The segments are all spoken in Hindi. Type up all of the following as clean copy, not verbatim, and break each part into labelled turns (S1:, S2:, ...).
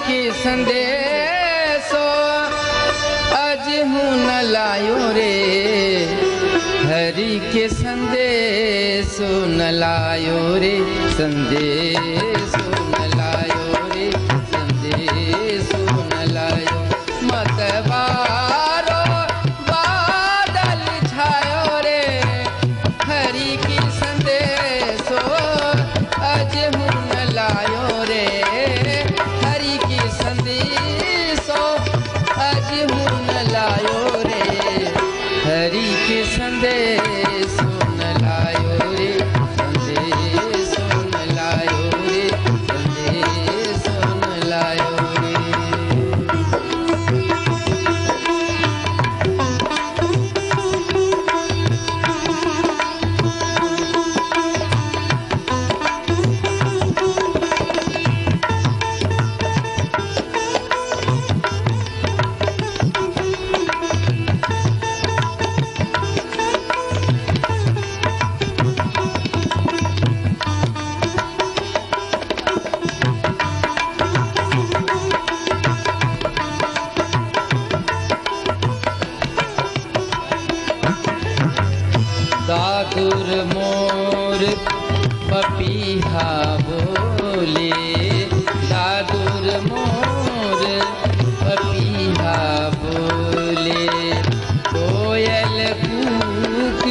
S1: के संदेशो अज हूँ न लायो रे, हरि के संदेशो न लायो रे, संदेशो न लायो रे, संदेशो न लायो। मतवारो बादल छायो रे, हरि की संदेशो अज हूँ न लायो रे, हरि की संदेशो अज हूँ न लायो रे, हरि के संदेशो न लायो रे, संदेशो न लायो रे, संदेशो न लायो रे। दादुर मोर पपीहा बोले, दादुर मोर पपीहा बोले, कोयल कूक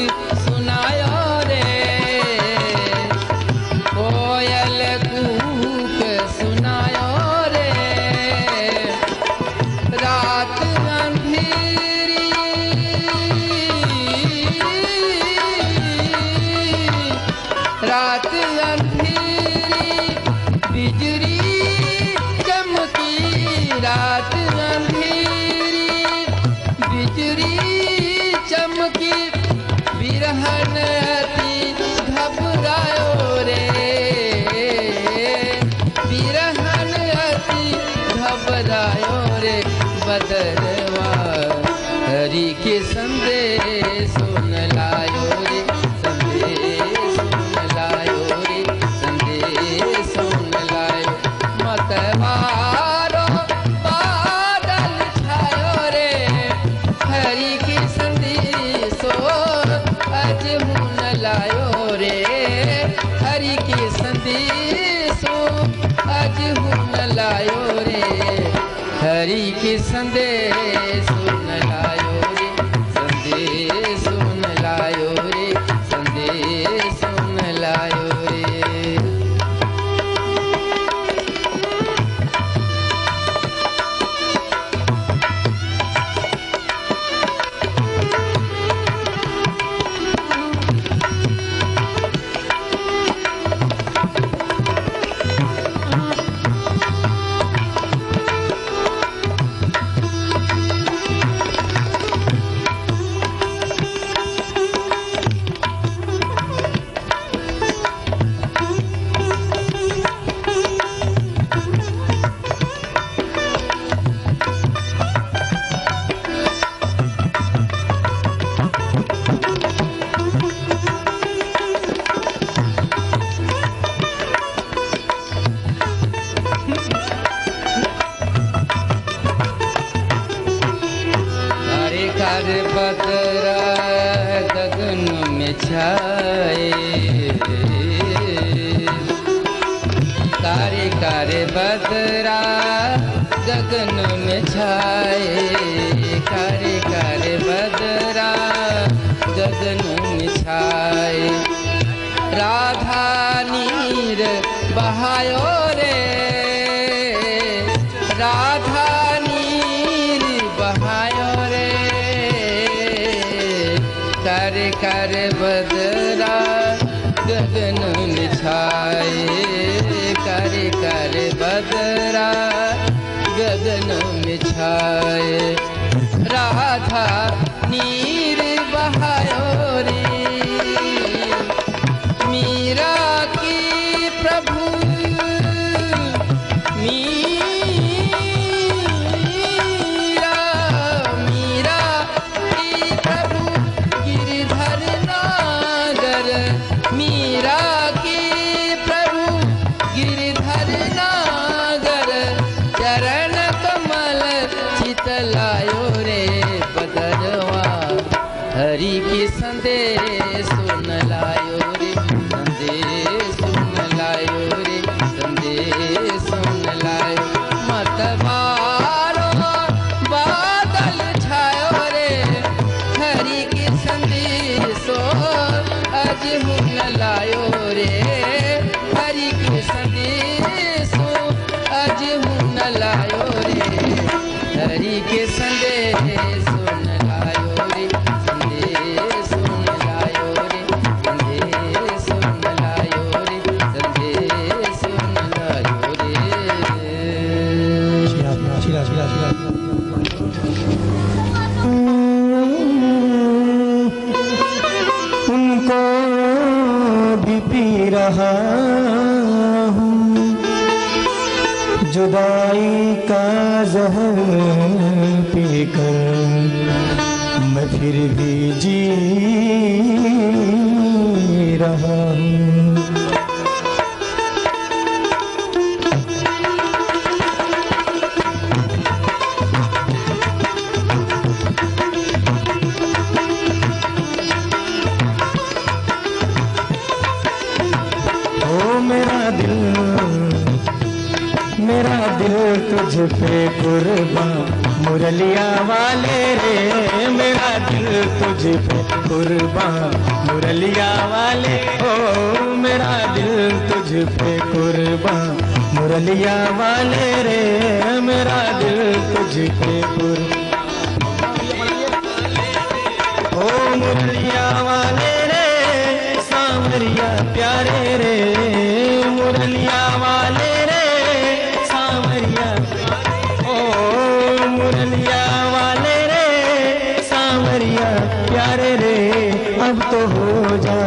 S1: सुनायो रे, कोयल कूक सुनायो रे, रात अंधेरी रात अंधेरी बिजली चमकी, रात अंधेरी बिजली चमकी, बिरहन अति घबरायो रे, बिरहन अति घबरायो रे, बदरवा हरि के संदेशो न लायो रे, संदेशो न लायो रे, संदेशो न लायो। मतवारो बादल छायो रे, हरि के संदेशो अज हूँ न लायो रे, हरि के संदेशो अज हूँ न लायो रे, हरि के संदेशो न लायो रे, संदेशो न लायो रे, संदेशो न लायो रे। कर बदरा गगन में छाए, कारे कारे बदरा गगन में छाए, कारे कारे बदरा गगन में छाए, राधा नीर बहायो रे, राधा नीर बहायो रे, कर कर बदरा गगन में छाए, कर कर बदरा गगन में छाए, राधा नीर बहायो रे, मीरा की प्रभु मीरा की प्रभु
S2: रहा हूँ, जुदाई का जहर पीकर मैं फिर भी जी रहा हूँ। मेरा दिल तुझ पे कुर्बान मुरलिया वाले रे, मेरा दिल तुझ पे कुर्बान मुरलिया वाले, ओ मेरा दिल तुझ पे कुर्बान मुरलिया वाले रे, मेरा दिल तुझ पे ओ मुरलिया वाले रे, सांवरिया प्यारे रे, मुरलिया वाले रे सांवरिया, ओ मुरलिया वाले रे सांवरिया प्यारे रे, अब तो हो जा,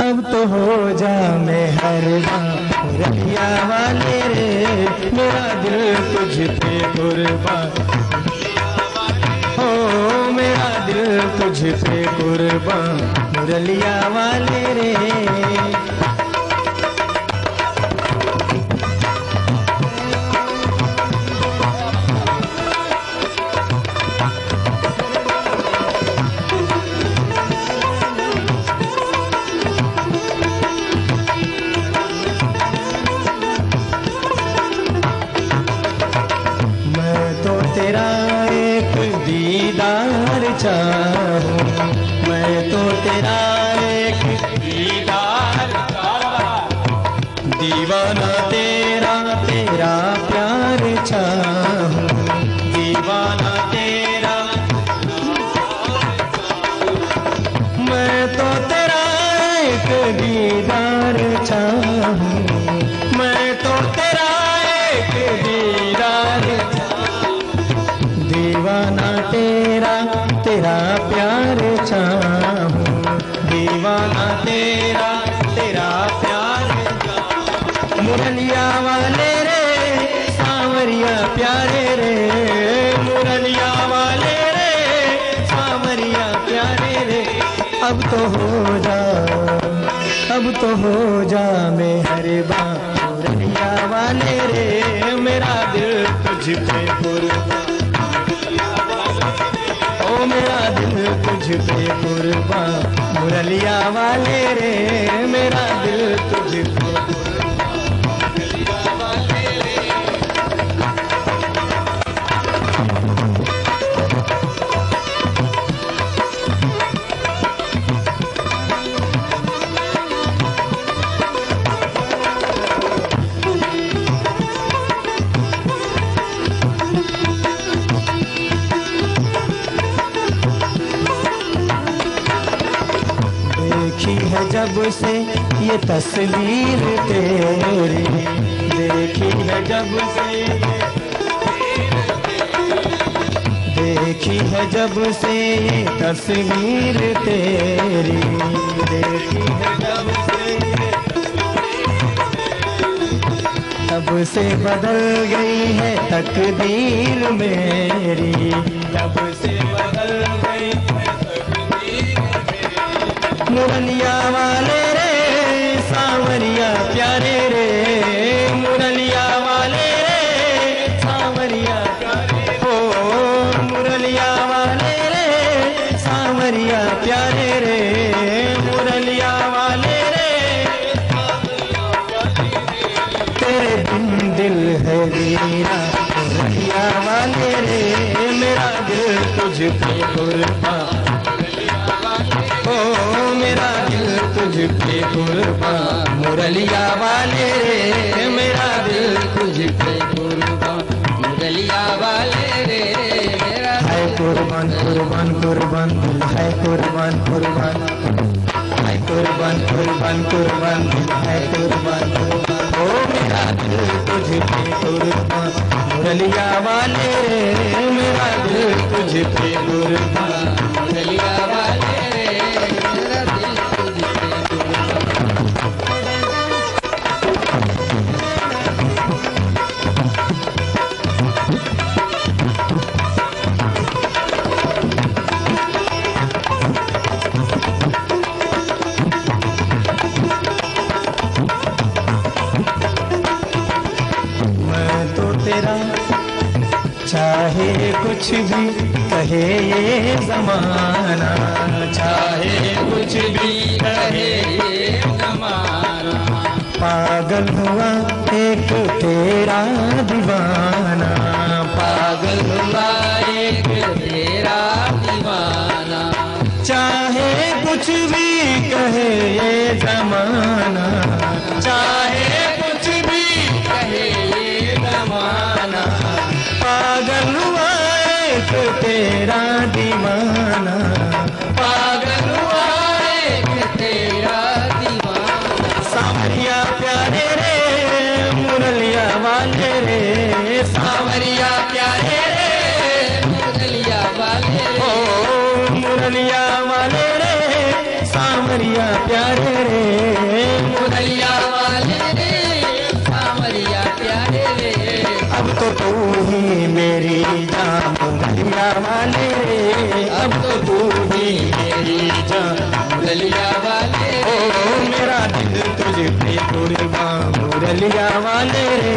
S2: अब तो हो जा मेहरबान मुरलिया वाले रे, मेरा दिल तुझ पे कुर्बान, ओ मेरा दिल तुझ पे कुर्बान मुरलिया वाले रे। तेरा एक दीदार चाहूं, मैं तो तेरा एक दीदार चाहूं, दीवाना तेरा तेरा प्यार चाहूं, दीवाना तेरा, मैं तो तेरा एक दीदार चाहूं, मैं तो तेरा एक दीदार, दीवाना तेरा तेरा प्यार चाहूं, दीवाना तेरा तेरा प्यार चाहूं, मुरलिया वाले रे सांवरिया प्यारे रे, मुरलिया वाले रे सांवरिया प्यारे रे, अब तो हो जा, अब तो हो जा मेहरबान मुरलिया वाले रे, मेरा दिल तुझ पे कुर्बान, ओ मेरा दिल तुझ पे कुर्बान मुरलिया वाले रे, मेरा दिल तुझ पे मुरलिया वाले रे। देखी है जब से ये तस्वीर तेरी, देखी है जब से, देखी है जब से ये तस्वीर तेरी, देखी है जब से, तब से बदल गई है तकदीर मेरी, तब से बदल गई है तकदीर मेरी, मुरलिया वाले रे सांवरिया प्यारे रे, मुरलिया वाले रे सांवरिया प्यारे, ओ मुरलिया वाले रे सांवरिया प्यारे रे, मुरलिया वाले रे तेरे बिन दिल है मेरा, मुरलिया वाले रे मेरा दिल तुझ पे कुर्बान, ओ मेरा दिल तुझ पे कुर्बान मुरलिया वाले रे, मेरा दिल तुझ पे कुर्बान मुरलिया वाले रे, मेरा है कुर्बान कुर्बान कुर्बान दिल है कुर्बान कुर्बान, है कुर्बान कुर्बान कुर्बान दिल है कुर्बान कुर्बान, ओ मेरा दिल तुझ पे कुर्बान मुरलिया वाले रे, मेरा दिल तुझ पे कुर्बान मुरलिया वाले रे, मेरा दिल तुझ पे कुर्बान। कुछ भी कहे ये जमाना, चाहे कुछ भी कहे ये जमाना, पागल हुआ एक तेरा दीवाना, पागल हुआ एक तेरा दीवाना, चाहे कुछ भी कहे ये जमाना, चाहे कुछ भी कहे ये जमाना, पागल हुआ एक तेरा दीवाना, पागल हुआ एक तेरा दीवाना। सावरिया प्यारे रे मुरलिया वाले रे, सावरिया प्यारे रे मुरलिया वाले रे, ओ मुरलिया वाले रे, सावरिया प्यारे रे मुरलिया वाले रे, सावरिया प्यारे रे। अब तो तू ही मेरी जान मुरलिया वाले रे, अब तो तू ही मेरी जान मुरलिया वाले रे, ओ मेरा दिल तुझ पे कुर्बान मुरलिया वाले रे,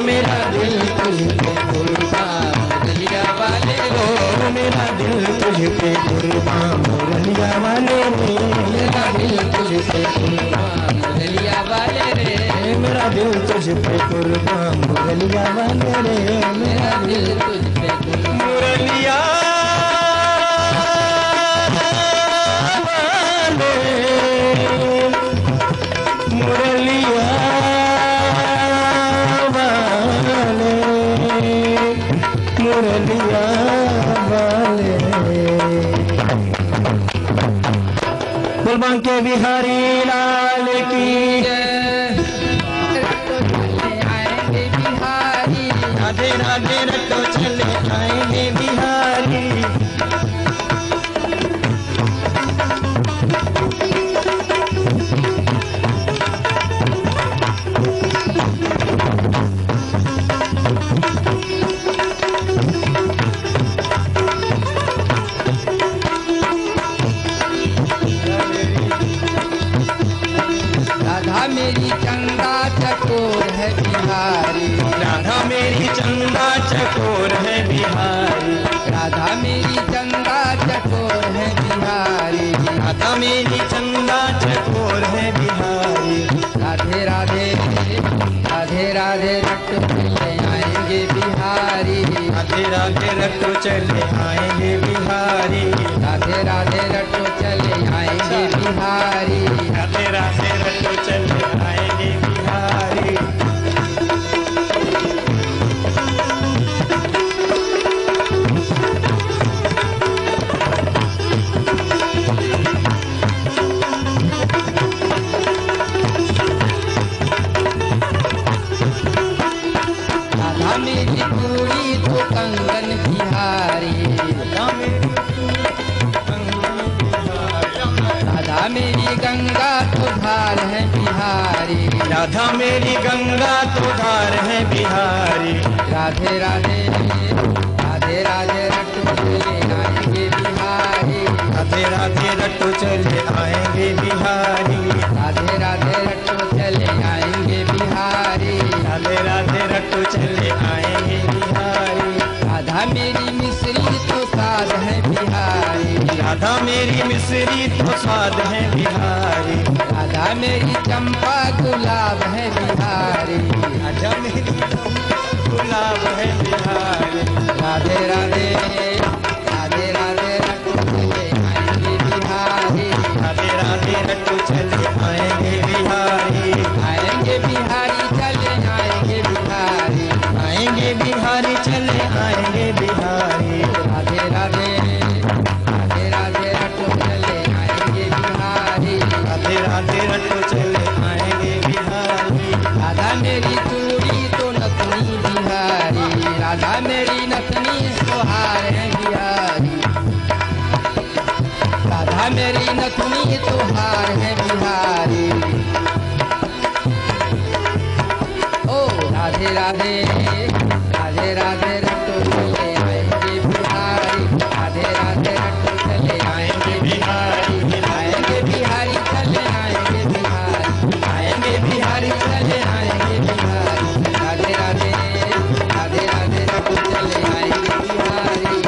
S2: मेरा दिल तुझ पे कुर्बान मुरलिया वाले रे, ओ मेरा दिल तुझ पे कुर्बान मुरलिया वाले रे, मेरा दिल तुझ पे कुर्बान मुरलिया वाले रे, मेरा दिल तुझ पे कुर्बान मुरलिया वाले रे, मेरा दिल तुझ पे कुर्बान मुरलिया वाले, मुरलिया वाले, मुरलिया वाले। बुलबुल के बिहारी लाल की राधे राधे रटो चले आएंगे बिहारी,
S1: राधा मेरी चंदा चकोर है बिहारी,
S2: राधा मेरी चंदा चकोर है बिहारी,
S1: राधा मेरी चंदा चकोर है बिहारी,
S2: राधा मेरी चंदा चकोर है बिहारी,
S1: राधे राधे राधे राधे रट चले आएंगे बिहारी,
S2: राधे राधे रटो चले आएंगे बिहारी,
S1: राधे राधे रटो चले आएंगे बिहारी,
S2: राधे राधे रटो चले आएंगे बिहारी।
S1: राधा मेरी पूरी तो कंगन बिहारी, राधा मेरी गंगा तो धार है बिहारी,
S2: राधा मेरी गंगा तो धार है बिहारी,
S1: राधे राधे राधे राधे रटो चले आएंगे बिहारी,
S2: राधे राधे रटो चले आएंगे बिहारी,
S1: राधे राधे रटो चले आएंगे बिहारी,
S2: राधे राधे रटो चले आएंगे बिहारी।
S1: राधा मेरी मिश्री तो साध है बिहारी,
S2: राधा मेरी मिश्री तो स्वाद है बिहारी,
S1: राधा मेरी चंपा गुलाब है बिहारी,
S2: राधा मेरी गुलाब है बिहारी,
S1: राधे राधे राधे राधे रटो चले आएंगे बिहारी,
S2: राधे राधे रटो चले आएंगे बिहारी,
S1: आएंगे बिहारी चले आएंगे बिहारी,
S2: आएंगे बिहारी चले आएंगे बिहारी,
S1: राधे राधे राधे राधे रटो चले आएंगे बिहारी,
S2: राधे राधे रटो चले आएंगे बिहारी,
S1: राधा मेरी चूड़ी तो नथनी बिहारी, राधा मेरी नथनी सोहार है बिहारी, राधा मेरी नथनी तोहार है बिहारी, ओ राधे राधे राधे राधे रटो चले आएंगे बिहारी, राधे राधे रटो चले आएंगे बिहारी, आएंगे बिहारी चले आएंगे बिहारी, आएंगे बिहारी चले आएंगे बिहारी, राधे राधे राधे राधे रटो चले आएंगे बिहारी।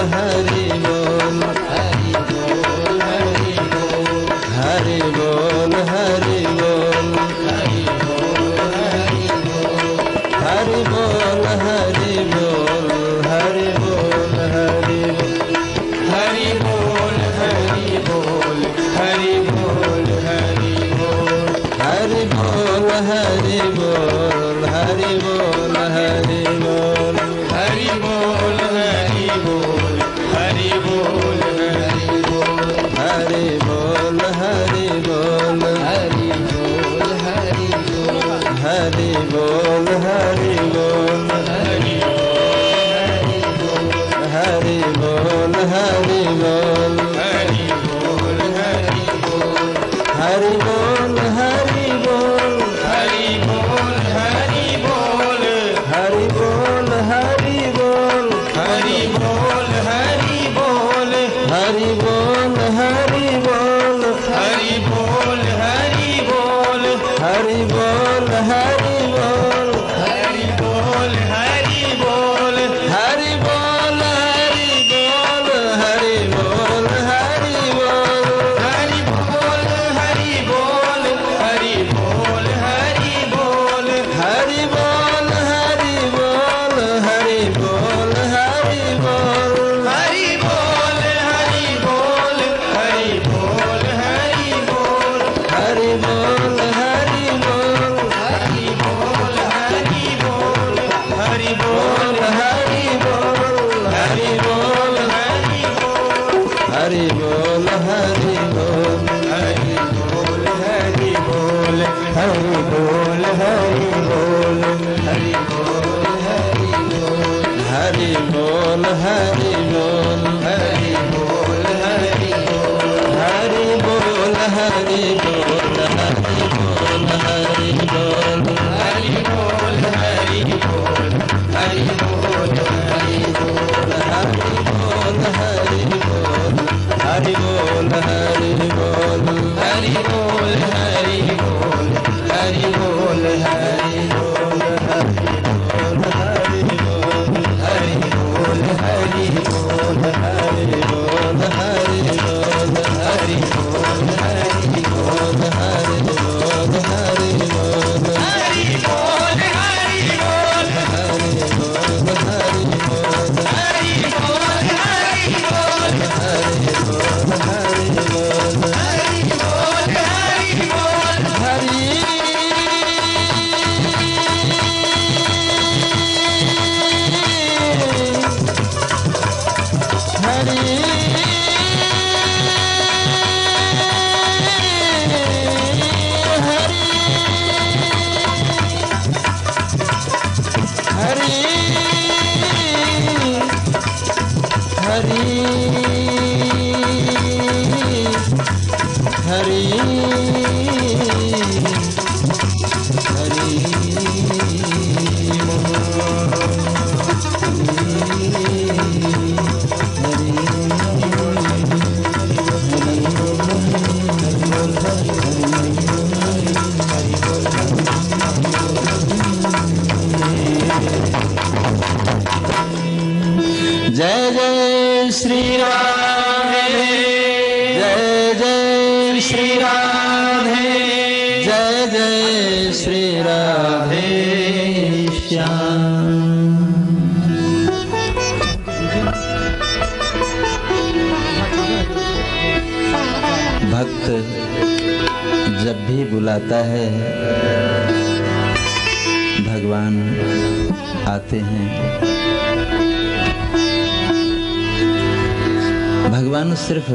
S2: हरि बोल,
S1: हरि बोल हरि बोल,
S2: हरि बोल, हरि बोल,
S1: हरि बोल हरि बोल,
S2: हरि बोल, हरि बोल, हरि बोल, हरि बोल,
S1: हरि बोल हरि बोल, हरि बोल हरि बोल,
S2: हरि बोल, हरि बोल, हरि बोल, हरि बोल,
S1: हरि बोल हरि बोल, हरि बोल हरि बोल,
S2: हरि बोल, हरि बोल,
S1: हरि बोल हरि बोल,
S2: हरि बोल, हरि बोल,
S1: हरि बोल हरि बोल,
S2: हरि बोल, हरि बोल,
S1: हरि बोल हरि बोल,
S2: हरि बोल, हरि बोल,
S1: हरि बोल हरि बोल,
S2: हरि बोल, हरि बोल,
S1: हरि बोल हरि बोल,
S2: हरि बोल, हरि बोल,
S1: हरि बोल हरि बोल,
S2: हरि बोल, हरि बोल, हरि बोल, हरि बोल,
S1: हरि बोल हरि बोल, हरि बोल हरि बोल,
S2: हरि बोल, हरि बोल, हरि बोल, हरि बोल,
S1: हरि बोल हरि बोल, हरि बोल हरि बोल,
S2: हरि बोल, हरि बोल,
S1: हरि बोल हरि बोल, हरि बोल
S2: हरि बोल, हरि बोल,
S1: हरि बोल,
S2: हरि बोल, हरि बोल,
S1: हरि बोल हरि बोल,
S2: हरि बोल, हरि बोल,
S1: हरि बोल हरि बोल,
S2: हरि बोल, हरि बोल,
S1: हरि बोल हरि बोल,
S2: हरि बोल, हरि बोल, हरि बोल, हरि बोल,
S1: हरि बोल हरि बोल, हरि बोल हरि बोल,
S2: हरि बोल, हरि बोल, हरि बोल, हरि बोल,
S1: हरि बोल हरि बोल, हरि बोल हरि बोल,
S2: हरि बोल,
S1: हरि बोल हरि बोल,
S2: हरि बोल, हरि बोल,
S1: हरि बोल हरि बोल,
S2: हरि बोल, हरि बोल,
S1: हरि बोल हरि बोल,
S2: हरि बोल, हरि बोल,
S1: हरि बोल हरि बोल,
S2: हरि बोल, हरि बोल,
S1: हरि बोल हरि बोल,
S2: हरि जय जय श्री राधे, जय जय श्री राधे, जय जय श्री राधे श्याम। भक्त जब भी बुलाता है भगवान आते हैं। भगवान सिर्फ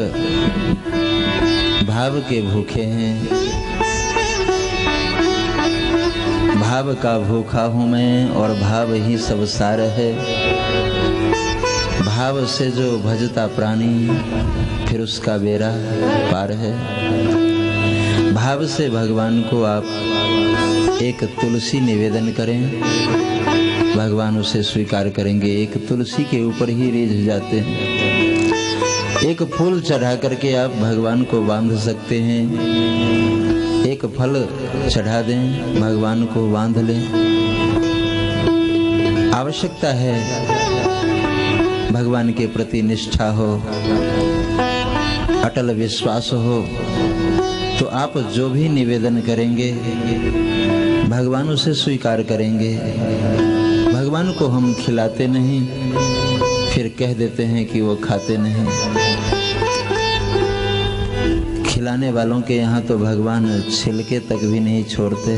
S2: भाव के भूखे हैं। भाव का भूखा हूँ मैं और भाव ही सब सार है। भाव से जो भजता प्राणी फिर उसका बेड़ा पार है। भाव से भगवान को आप एक तुलसी निवेदन करें, भगवान उसे स्वीकार करेंगे। एक तुलसी के ऊपर ही रिझ जाते हैं। एक फूल चढ़ा करके आप भगवान को बांध सकते हैं। एक फल चढ़ा दें, भगवान को बांध लें। आवश्यकता है
S3: भगवान के प्रति निष्ठा हो, अटल विश्वास हो, तो आप जो भी निवेदन करेंगे भगवान उसे स्वीकार करेंगे। भगवान को हम खिलाते नहीं, फिर कह देते हैं कि वो खाते नहीं। खिलाने वालों के यहाँ तो भगवान छिलके तक भी नहीं छोड़ते।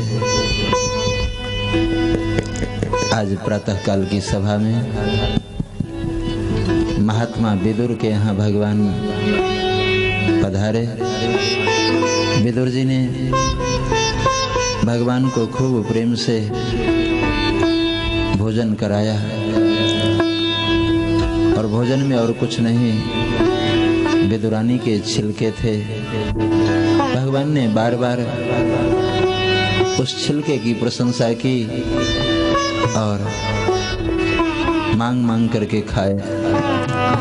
S3: आज प्रातःकाल की सभा में महात्मा विदुर के यहाँ भगवान पधारे। विदुर जी ने भगवान को खूब प्रेम से भोजन कराया, और भोजन में और कुछ नहीं, विदुरानी के छिलके थे। भगवान ने बार बार उस छिलके की प्रशंसा की और मांग मांग करके खाए।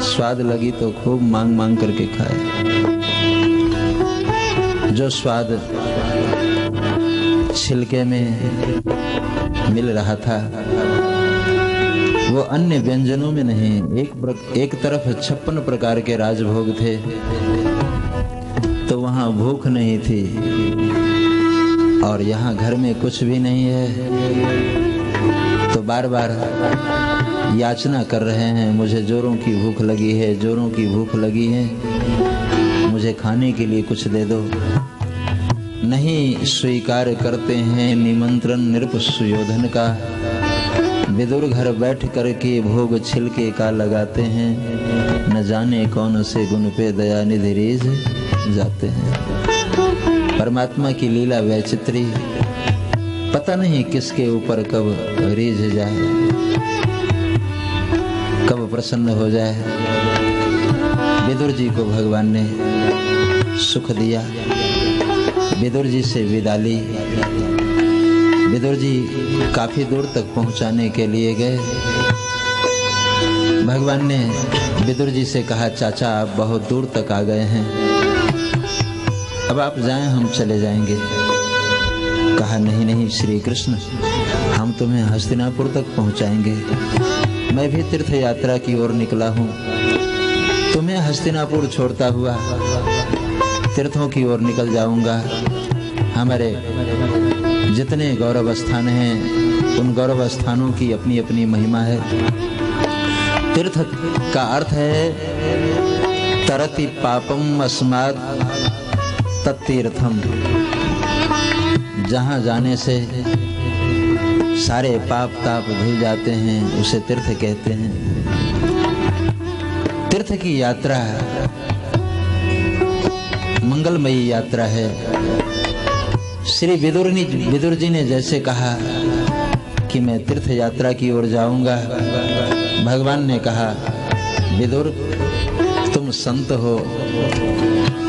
S3: स्वाद लगी तो खूब मांग मांग करके खाए। जो स्वाद छिलके में मिल रहा था वो अन्य व्यंजनों में नहीं। एक तरफ 56 प्रकार के राजभोग थे तो वहां भूख नहीं थी, और यहाँ घर में कुछ भी नहीं है तो बार बार याचना कर रहे हैं, मुझे जोरों की भूख लगी है, जोरों की भूख लगी है, मुझे खाने के लिए कुछ दे दो। नहीं स्वीकार करते हैं निमंत्रण नृप सुयोधन का। विदुर घर बैठ करके भोग छिलके का लगाते हैं, न जाने कौन से गुण पे दया निधि रीझ जाते हैं। परमात्मा की लीला वैचित्री, पता नहीं किसके ऊपर कब रीझ जाए, कब प्रसन्न हो जाए। विदुर जी को भगवान ने सुख दिया, विदुर जी से विदा ली। विदुर जी काफी दूर तक पहुंचाने के लिए गए। भगवान ने विदुर जी से कहा, चाचा आप बहुत दूर तक आ गए हैं, अब आप जाएं, हम चले जाएंगे। कहा नहीं नहीं श्री कृष्ण, हम तुम्हें हस्तिनापुर तक पहुंचाएंगे। मैं भी तीर्थ यात्रा की ओर निकला हूँ, तुम्हें हस्तिनापुर छोड़ता हुआ तीर्थों की ओर निकल जाऊंगा। हमारे जितने गौरव स्थान हैं उन गौरव स्थानों की अपनी अपनी महिमा है। तीर्थ का अर्थ है तरति पापम अस्मात् तत्तीर्थम। जहाँ जाने से सारे पाप ताप धुल जाते हैं उसे तीर्थ कहते हैं। तीर्थ की यात्रा मंगलमयी यात्रा है। श्री विदुर जी ने जैसे कहा कि मैं तीर्थ यात्रा की ओर जाऊंगा, भगवान ने कहा विदुर तुम संत हो,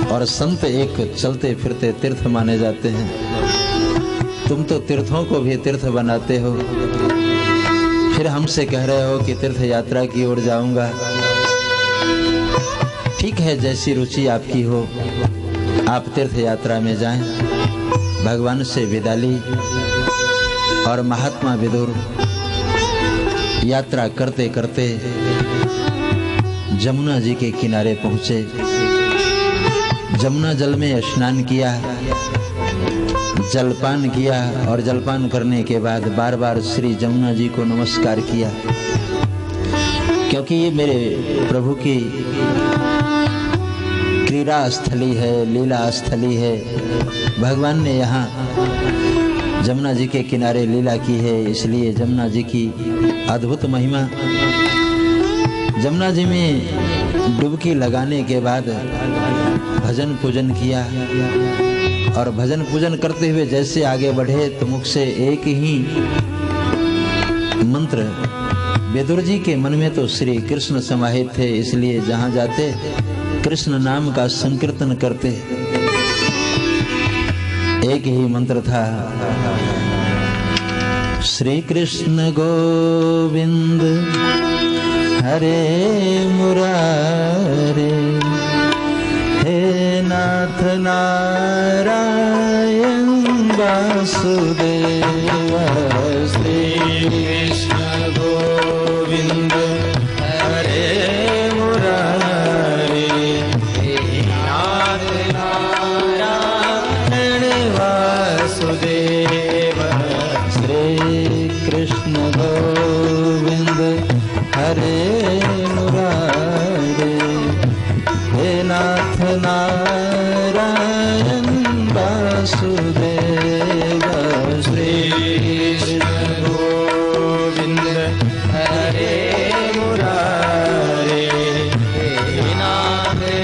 S3: और संत एक चलते फिरते तीर्थ माने जाते हैं। तुम तो तीर्थों को भी तीर्थ बनाते हो, फिर हमसे कह रहे हो कि तीर्थ यात्रा की ओर जाऊंगा। ठीक है, जैसी रुचि आपकी हो, आप तीर्थ यात्रा में जाएं। भगवान से विदा ली और महात्मा विदुर यात्रा करते करते जमुना जी के किनारे पहुंचे। जमुना जल में स्नान किया, जलपान किया, और जलपान करने के बाद बार बार श्री जमुना जी को नमस्कार किया, क्योंकि ये मेरे प्रभु की क्रीड़ा स्थली है, लीला स्थली है। भगवान ने यहाँ जमुना जी के किनारे लीला की है, इसलिए जमुना जी की अद्भुत महिमा। जमुना जी में डुबकी लगाने के बाद भजन पूजन किया, और भजन पूजन करते हुए जैसे आगे बढ़े तो मुख से एक ही मंत्र। विदुर जी के मन में तो श्री कृष्ण समाहित थे, इसलिए जहाँ जाते कृष्ण नाम का संकीर्तन करते। एक ही मंत्र था, श्री कृष्ण गोविंद हरे मुरारे, हे नाथ नारायण वासुदेव। श्री कृष्ण गोविंद हरे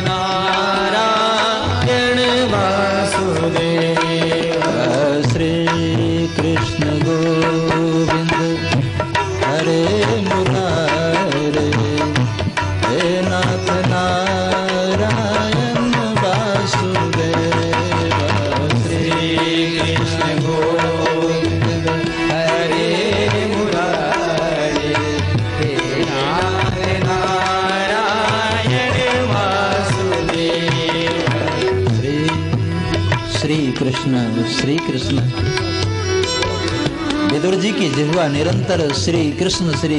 S2: नारायण वासुदेव।
S3: श्री कृष्ण गोविंद हरे मुरारे, हे नाथ नारायण वासुदेव।
S2: श्री कृष्ण गोविंद हरे मुरारे, हे नाथ नारायण वासुदेव।
S3: श्री कृष्ण श्री कृष्ण। विदुर जी की जिह्वा निरंतर श्री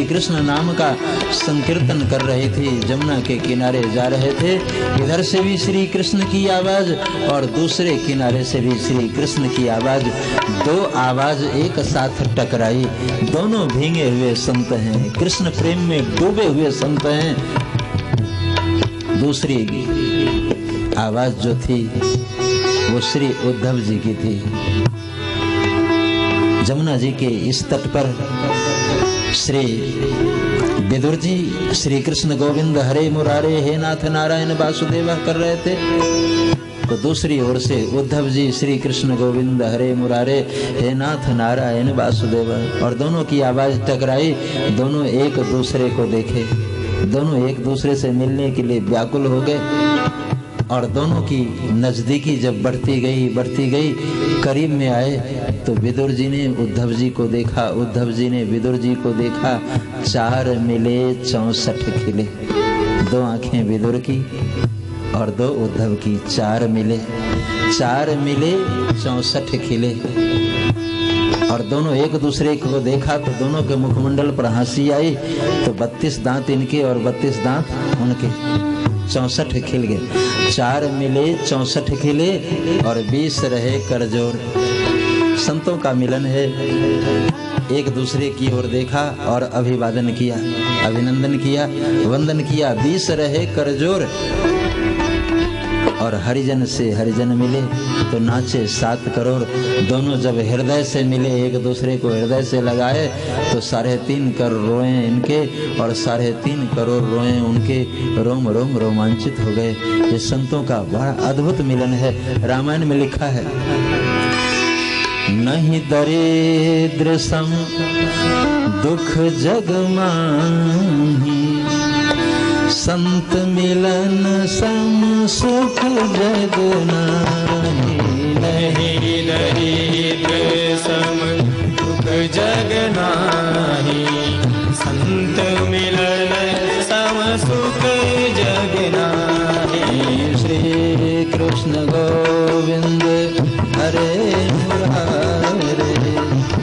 S3: कृष्ण नाम का संकीर्तन कर रही थी। जमुना के किनारे जा रहे थे, इधर से भी श्री कृष्ण की आवाज और दूसरे किनारे से भी श्री कृष्ण की आवाज। दो आवाज एक साथ टकराई। दोनों भींगे हुए संत हैं, कृष्ण प्रेम में डूबे हुए संत हैं। दूसरी आवाज जो थी वो श्री उद्धव जी की थी। जमुना जी के इस तट पर श्री विदुर जी श्री कृष्ण गोविंद हरे मुरारे, हे नाथ नारायण वासुदेव कर रहे थे, तो दूसरी ओर से उद्धव जी श्री कृष्ण गोविंद हरे मुरारे, हे नाथ नारायण वासुदेव। और दोनों की आवाज टकराई। दोनों एक दूसरे को देखे, दोनों एक दूसरे से मिलने के लिए व्याकुल हो गए। और दोनों की नजदीकी जब बढ़ती गई, करीब में आए तो विदुर जी ने उद्धव जी को देखा, उद्धव जी ने विदुर जी को देखा। 4 मिले 64 खिले। 2 आंखें विदुर की और 2 उद्धव की। 4 मिले 64 खिले। और दोनों एक दूसरे को देखा तो दोनों के मुखमंडल पर हंसी आई। तो 32 दांत इनके और 32 दांत उनके, 64 खिल गए। 4 मिले 64 खिले और 20 रहे करजोर। संतों का मिलन है। एक दूसरे की ओर देखा और अभिवादन किया, अभिनंदन किया, वंदन किया। 20 रहे करजोर। और हरिजन से हरिजन मिले तो नाचे 7 करोड़। दोनों जब हृदय से मिले, एक दूसरे को हृदय से लगाए तो 3.5 करोड़ रोए इनके और 3.5 करोड़ रोए उनके। रोम रोम रोमांचित हो गए। ये संतों का बड़ा अद्भुत मिलन है। रामायण में लिखा है, नहीं दरिद्र सम दुख जग माही, संत मिलन सम सुख जग नाही।
S2: नहीं दरिद्र सम दुख जग नाही, संत मिलन सम सुख जग नाही।
S3: श्री कृष्ण गोविंद हरे मुरारे,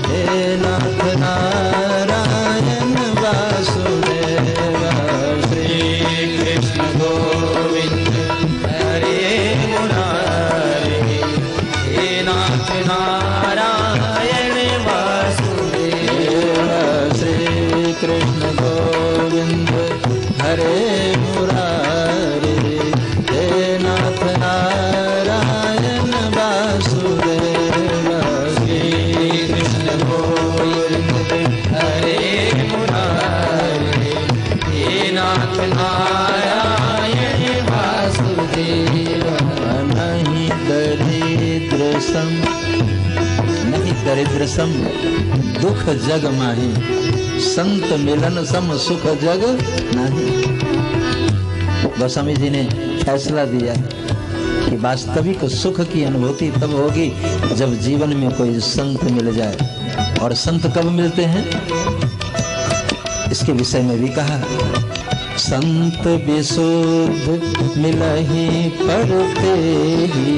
S3: हे नाथ नारायण वासुदेव।
S2: श्री कृष्ण गोविंद हरे मुरारे, हे नाथ नारायण वासुदेव।
S3: श्री कृष्ण गोविंद हरे मुरारे, हे नाथ नारायण वासुदेव।
S2: श्री कृष्ण गोविंद हरे मुरारे, हे नाथ नारायण वासुदेव।
S3: नहीं दरिद्र सम दुख जग माही, संत मिलन सम सुख जग नाही। गोस्वामी जी ने फैसला दिया कि वास्तविक सुख की अनुभूति तब होगी जब जीवन में कोई संत मिल जाए। और संत कब मिलते हैं, इसके विषय में भी कहा, संत विशुद्ध मिलहि पड़ते ही,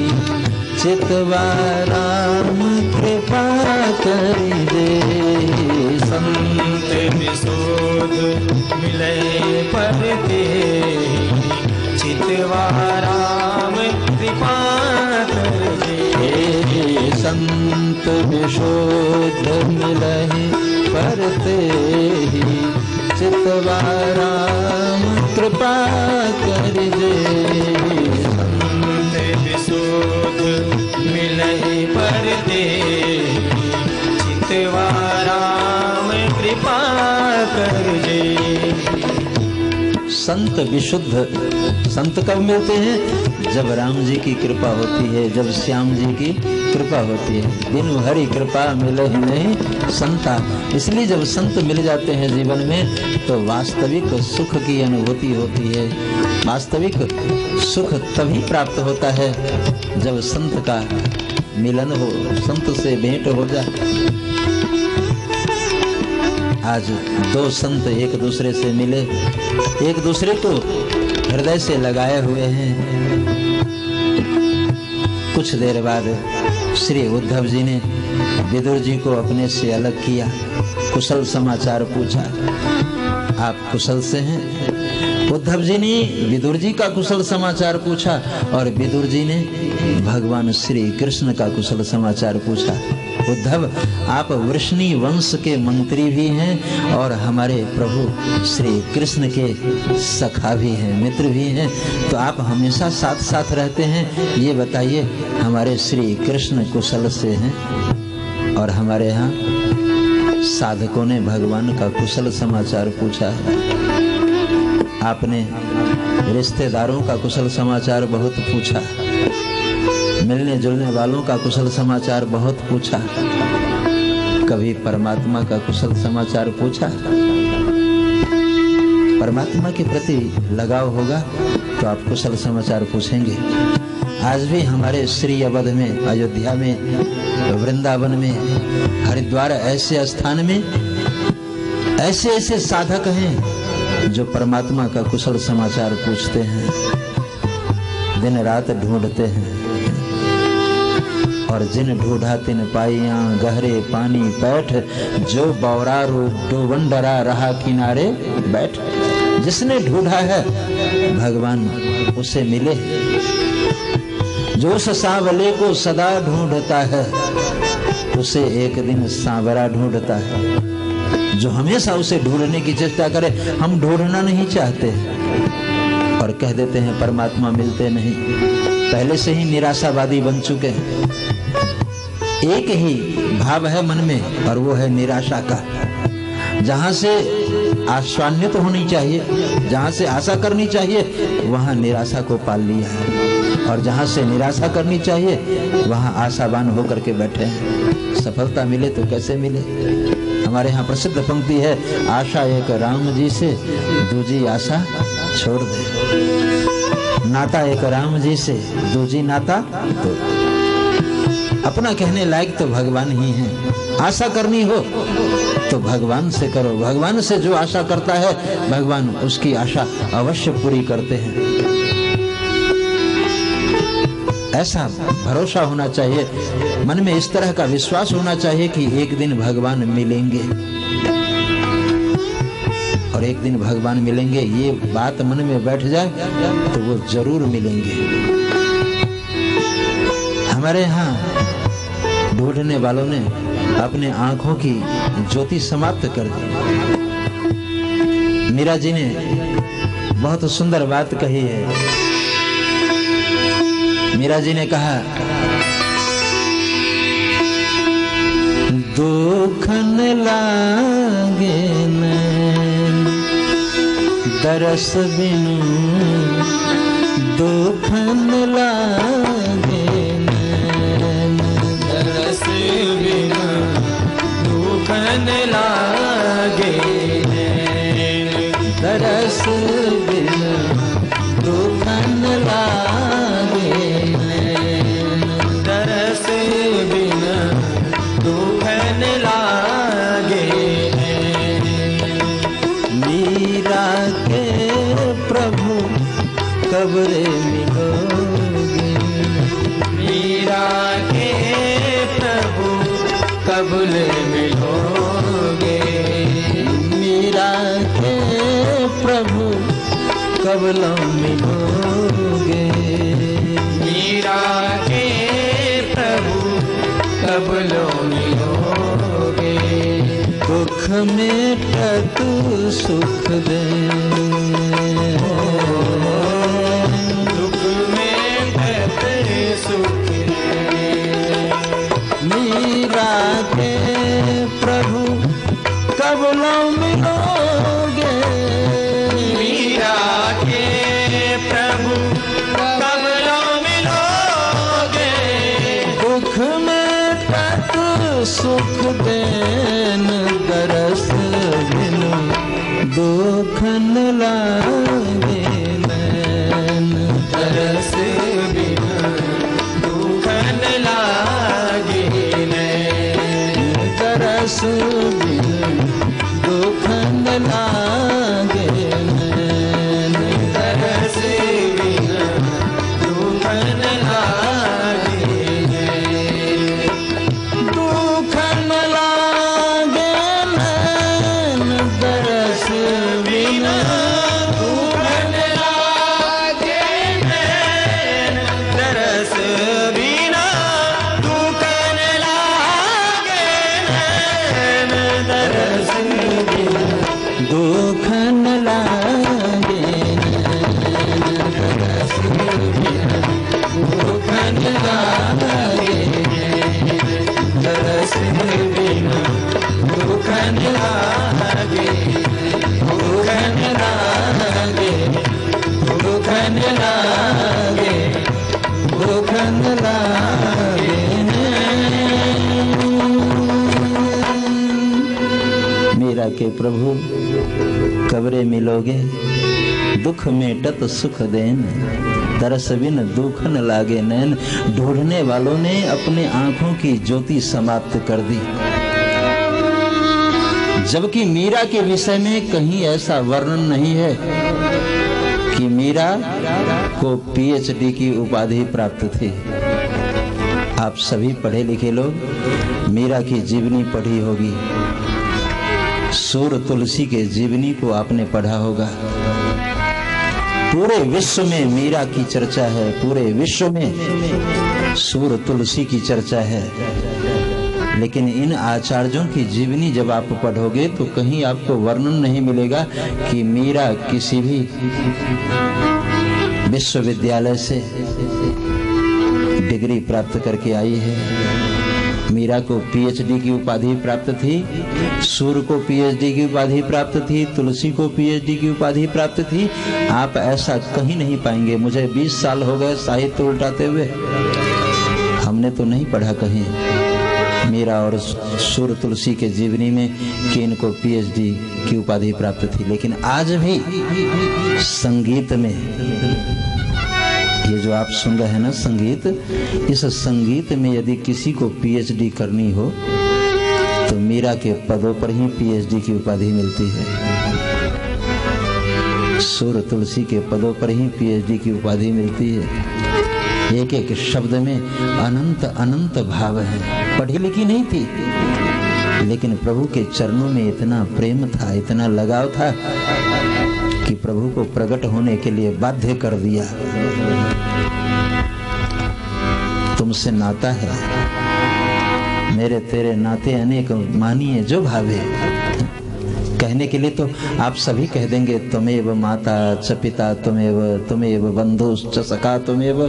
S3: चितवा राम कृपा करि दे।
S2: संत विशुद्ध मिलहि पड़ते ही, चितवा राम कृपा करि दे।
S3: संत विशुद्ध मिलहि पड़ते ही, चितवा राम कृपा करि दे।
S2: संत विशुद्ध मिलहि पड़ते ही, चितवा राम कृपा कर दे।
S3: संत विशुद्ध संत कब मिलते हैं? जब राम जी की कृपा होती है, जब श्याम जी की कृपा होती है। बिनु हरि कृपा मिले ही नहीं संता। इसलिए जब संत मिल जाते हैं जीवन में तो वास्तविक सुख की अनुभूति होती है। वास्तविक सुख तभी प्राप्त होता है जब संत का मिलन हो, संत से भेंट हो जाए। आज दो संत एक दूसरे से मिले, एक दूसरे को हृदय से लगाए हुए हैं। कुछ देर बाद श्री उद्धव जी ने विदुर जी को अपने से अलग किया, कुशल समाचार पूछा। आप कुशल से हैं? उद्धव जी ने विदुर जी का कुशल समाचार पूछा और विदुर जी ने भगवान श्री कृष्ण का कुशल समाचार पूछा। उद्धव, आप वृष्णि वंश के मंत्री भी हैं और हमारे प्रभु श्री कृष्ण के सखा भी हैं, मित्र भी हैं, तो आप हमेशा साथ साथ रहते हैं। ये बताइए, हमारे श्री कृष्ण कुशल से हैं? और हमारे यहाँ साधकों ने भगवान का कुशल समाचार पूछा है। आपने रिश्तेदारों का कुशल समाचार बहुत पूछा, मिलने जुलने वालों का कुशल समाचार बहुत पूछा, कभी परमात्मा का कुशल समाचार पूछा? परमात्मा के प्रति लगाव होगा तो आप कुशल समाचार पूछेंगे। आज भी हमारे श्री अवध में, अयोध्या में, वृंदावन में, हरिद्वार ऐसे स्थान में ऐसे ऐसे साधक हैं जो परमात्मा का कुशल समाचार पूछते हैं, दिन रात ढूंढते हैं। और जिन ढूंढा तिन पाइया गहरे पानी पैठ, जो बौरा डोबंडरा रहा किनारे बैठ। जिसने ढूंढा है भगवान उसे मिले, जो उस सांवले को सदा ढूंढता है उसे एक दिन सांवरा ढूंढता है। जो हमेशा उसे ढूंढने की चेष्टा करे, हम ढूंढना नहीं चाहते और कह देते हैं परमात्मा मिलते नहीं, पहले से ही निराशावादी बन चुके हैं। एक ही भाव है मन में और वो है निराशा का। जहां से आशान्वित होनी चाहिए, जहां से आशा करनी चाहिए, वहां निराशा को पाल लिया है, और जहां से निराशा करनी चाहिए वहां आशावान होकर के बैठे हैं। सफलता मिले तो कैसे मिले? हमारे यहाँ प्रसिद्ध पंक्ति है, आशा एक राम जी से, दूजी आशा छोड़ दे। नाता एक राम जी से, दूजी नाता तो अपना कहने लायक तो भगवान ही है। आशा करनी हो तो भगवान से करो, भगवान से जो आशा करता है भगवान उसकी आशा अवश्य पूरी करते हैं। ऐसा भरोसा होना चाहिए, मन में इस तरह का विश्वास होना चाहिए कि एक दिन भगवान मिलेंगे, और एक दिन भगवान मिलेंगे, ये बात मन में बैठ जाए तो वो जरूर मिलेंगे। हमारे यहाँ ढूंढने वालों ने अपने आंखों की ज्योति समाप्त कर दी। मीरा जी ने बहुत सुंदर बात कही है। मीरा जी ने कहा, दुखन लागे नैन दरस बिनु, दुखन लागे नैन दरस बिनु, दुखन लागे नैन दरस बिनु, दुखन लागे दरस बिना दुखन लागे। मीरा के प्रभु कब रे मिलोगे, मीरा के प्रभु कब रे मिलोगे, मीरा के प्रभु कब लो मिलोगे, मीरा के प्रभु कब लो मिलोगे। दुख में तू सुख दे, दुख में तू सुख दे, मीरा के प्रभु कब लो मिलोगे, मीरा के प्रभु सुख देन दरस बिनु दुख न लागे नैन
S2: तरस बिनु दुख न लागे नैन
S3: तरस बिनु दुख न लागे नैन
S2: तरस बिनु दुख न लागे
S3: दुख न लागे नैन तरस बिनु
S2: दुख न लागे नैन तरस बिना दुख न लागे नैन तरस बिना
S3: दुख न लागे
S2: दुख न लागे तरस बिना दुख न लागे दुख न लागे दुख न लागे
S3: दुख न लागे मीरा के प्रभु कबरे मिलोगे दुख मेटत सुख देन तरस बिन दुख न लागे नैन। ढूंढने वालों ने अपने आंखों की ज्योति समाप्त कर दी, जबकि मीरा के विषय में कहीं ऐसा वर्णन नहीं है कि मीरा को पीएचडी की उपाधि प्राप्त थी। आप सभी पढ़े लिखे लोग मीरा की जीवनी पढ़ी होगी, सूर तुलसी के जीवनी को आपने पढ़ा होगा। पूरे विश्व में मीरा की चर्चा है, पूरे विश्व में सूर तुलसी की चर्चा है, लेकिन इन आचार्यों की जीवनी जब आप पढ़ोगे तो कहीं आपको वर्णन नहीं मिलेगा कि मीरा किसी भी विश्वविद्यालय से डिग्री प्राप्त करके आई है। मीरा को पीएचडी की उपाधि प्राप्त थी, सूर को पीएचडी की उपाधि प्राप्त थी, तुलसी को पीएचडी की उपाधि प्राप्त थी। आप ऐसा कहीं नहीं पाएंगे। मुझे 20 साल हो गए साहित्य उल्टाते हुए, हमने तो नहीं पढ़ा कहीं मीरा और सूर तुलसी के जीवनी में कि इनको पीएचडी की उपाधि प्राप्त थी। लेकिन आज भी संगीत में ये जो आप सुन रहे हैं ना संगीत, इस संगीत में यदि किसी को पीएचडी करनी हो तो मीरा के पदों पर ही पीएचडी की उपाधि मिलती है। सूर तुलसी के पदों पर ही पीएचडी की उपाधि मिलती है। एक एक शब्द में अनंत अनंत भाव है। पढ़ी लिखी नहीं थी, लेकिन प्रभु के चरणों में इतना प्रेम था, इतना लगाव था कि प्रभु को प्रकट होने के लिए बाध्य कर दिया। तुमसे नाता है, मेरे तेरे नाते अनेक मानिए जो भावे। कहने के लिए तो आप सभी कह देंगे त्वमेव माता च पिता त्वमेव बंधु च सखा त्वमेव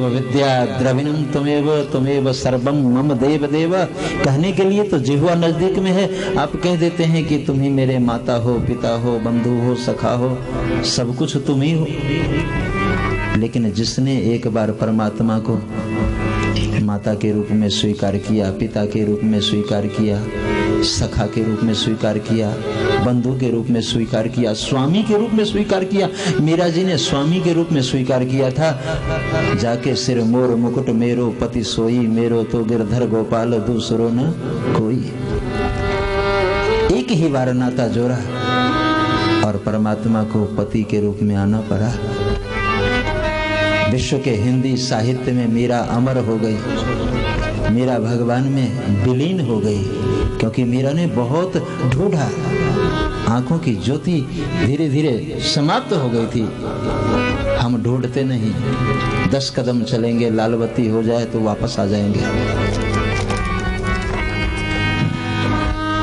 S3: विद्या द्रविणम त्वमेव सर्वम मम देव देव। कहने के लिए तो जिह्वा नजदीक में है, आप कह देते हैं कि तुम ही मेरे माता हो, पिता हो, बंधु हो, सखा हो, सब कुछ तुम ही हो। लेकिन जिसने एक बार परमात्मा को माता के रूप में स्वीकार किया, पिता के रूप में स्वीकार किया, सखा के रूप में स्वीकार किया, बंधु के रूप में स्वीकार किया, स्वामी के रूप में स्वीकार किया। मीरा जी ने स्वामी के रूप में स्वीकार किया था। जाके सिर मोर मुकुट मेरो पति सोई, मेरो तो गिरधर गोपाल दूसरो न कोई। एक ही बार नाता जोड़ा और परमात्मा को पति के रूप में आना पड़ा। विश्व के हिंदी साहित्य में मीरा अमर हो गई, मीरा भगवान में विलीन हो गई, क्योंकि मीरा ने बहुत ढूंढा। आंखों की ज्योति धीरे धीरे समाप्त हो गई थी। हम ढूंढते नहीं, 10 कदम चलेंगे, लालबत्ती हो जाए तो वापस आ जाएंगे।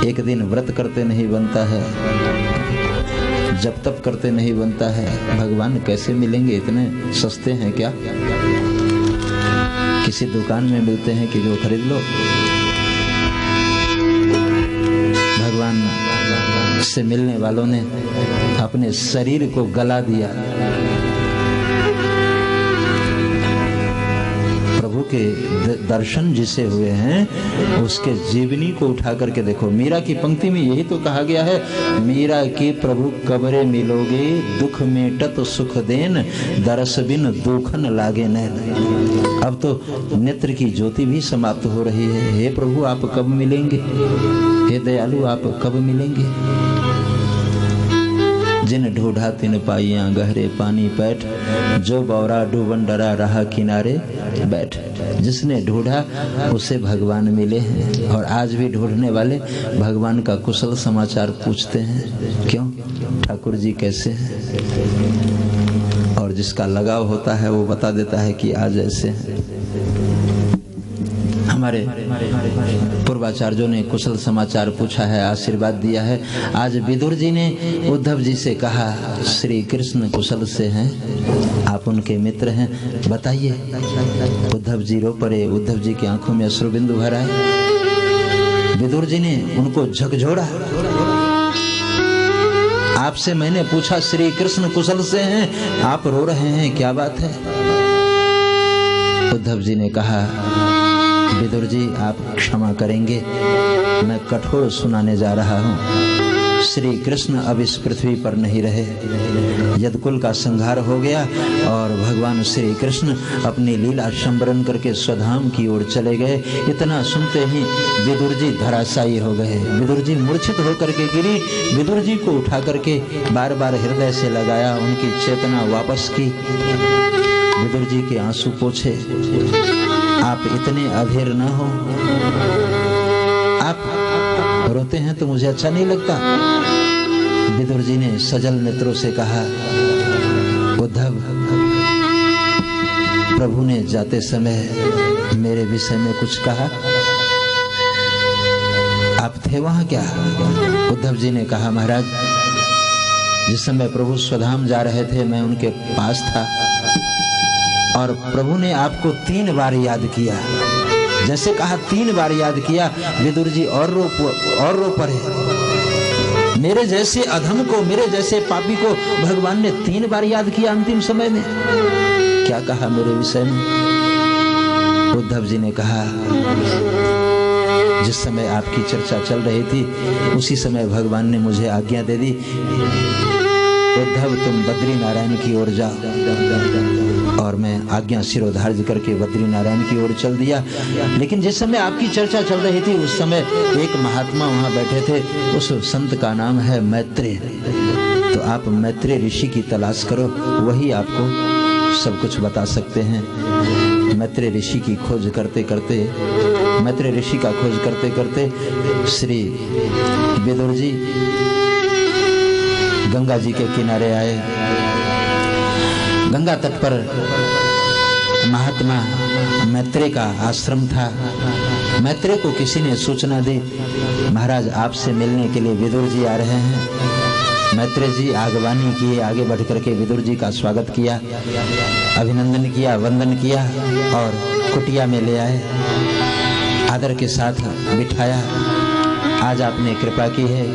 S3: एक दिन व्रत करते नहीं बनता है, जब तप करते नहीं बनता है। भगवान कैसे मिलेंगे, इतने सस्ते हैं क्या? किसी दुकान में मिलते हैं कि जो खरीद लो। भगवान से मिलने वालों ने अपने शरीर को गला दिया। प्रभु के दर्शन जिसे हुए हैं उसके जीवनी को उठा करके देखो। मीरा की पंक्ति में यही तो कहा गया है, मीरा के प्रभु कबरे मिलोगे, दुख मेटत सुख देन, दरस बिन दुखन लागे नैन। अब तो नेत्र की ज्योति भी समाप्त हो रही है। हे प्रभु आप कब मिलेंगे? हे दयालु आप कब मिलेंगे? जिन ढूढ़ा तिन पाइया गहरे पानी पैठ, जो बौरा डूबन डरा रहा किनारे बैठ। जिसने ढूढ़ा उसे भगवान मिले हैं, और आज भी ढूंढने वाले भगवान का कुशल समाचार पूछते हैं। क्यों? ठाकुर जी कैसे हैं? और जिसका लगाव होता है वो बता देता है कि आज ऐसे हैं। हमारे पूर्वाचार्यों ने कुशल समाचार पूछा है, आशीर्वाद दिया है। आज विदुर जी ने उद्धव जी से कहा, श्री कृष्ण कुशल से हैं, आप उनके मित्र हैं, बताइए। उद्धव जी रो पड़े, उद्धव जी की आंखों में अश्रुबिंदु भर आए। विदुर जी ने उनको झकझोरा, आपसे मैंने पूछा श्री कृष्ण कुशल से हैं, आप रो रहे हैं, क्या बात है? उद्धव जी ने कहा, विदुर जी आप क्षमा करेंगे, मैं कठोर सुनाने जा रहा हूँ। श्री कृष्ण अब इस पृथ्वी पर नहीं रहे, यदकुल का संहार हो गया और भगवान श्री कृष्ण अपनी लीला संवरण करके स्वधाम की ओर चले गए। इतना सुनते ही विदुर जी धराशायी हो गए। विदुर जी मूर्छित होकर के गिरी। विदुर जी को उठा करके बार बार हृदय से लगाया, उनकी चेतना वापस की। विदुर जी के आंसू पोंछे। आप इतने अधीर न हो, आप रोते हैं तो मुझे अच्छा नहीं लगता। विदुर जी ने सजल नेत्रों से कहा, उद्धव, प्रभु ने जाते समय मेरे विषय में कुछ कहा, आप थे वहां क्या? उद्धव जी ने कहा, महाराज जिस समय प्रभु स्वधाम जा रहे थे मैं उनके पास था और प्रभु ने आपको 3 बार याद किया। जैसे कहा 3 बार याद किया। विदुर जी और रो पड़े। मेरे जैसे अधम को, मेरे जैसे पापी को भगवान ने 3 बार याद किया अंतिम समय में। क्या कहा मेरे विषय में? उद्धव जी ने कहा, जिस समय आपकी चर्चा चल रही थी उसी समय भगवान ने मुझे आज्ञा दे दी, उद्धव तुम बद्री नारायण की ओर जाओ। और मैं आज्ञा शिरोधार्य करके बद्री नारायण की ओर चल दिया। लेकिन जिस समय आपकी चर्चा चल रही थी उस समय एक महात्मा वहां बैठे थे। उस संत का नाम है मैत्रेय। तो आप मैत्रेय ऋषि की तलाश करो, वही आपको सब कुछ बता सकते हैं। मैत्रेय ऋषि की खोज करते करते, मैत्रेय ऋषि का खोज करते करते श्री विदुर जी गंगा जी के किनारे आए। गंगा तट पर महात्मा मैत्रेय का आश्रम था। मैत्रेय को किसी ने सूचना दी, महाराज आपसे मिलने के लिए विदुर जी आ रहे हैं। मैत्रेय जी आगवानी किए, आगे बढ़ करके विदुर जी का स्वागत किया, अभिनंदन किया, वंदन किया और कुटिया में ले आए, आदर के साथ बिठाया। आज आपने कृपा की है,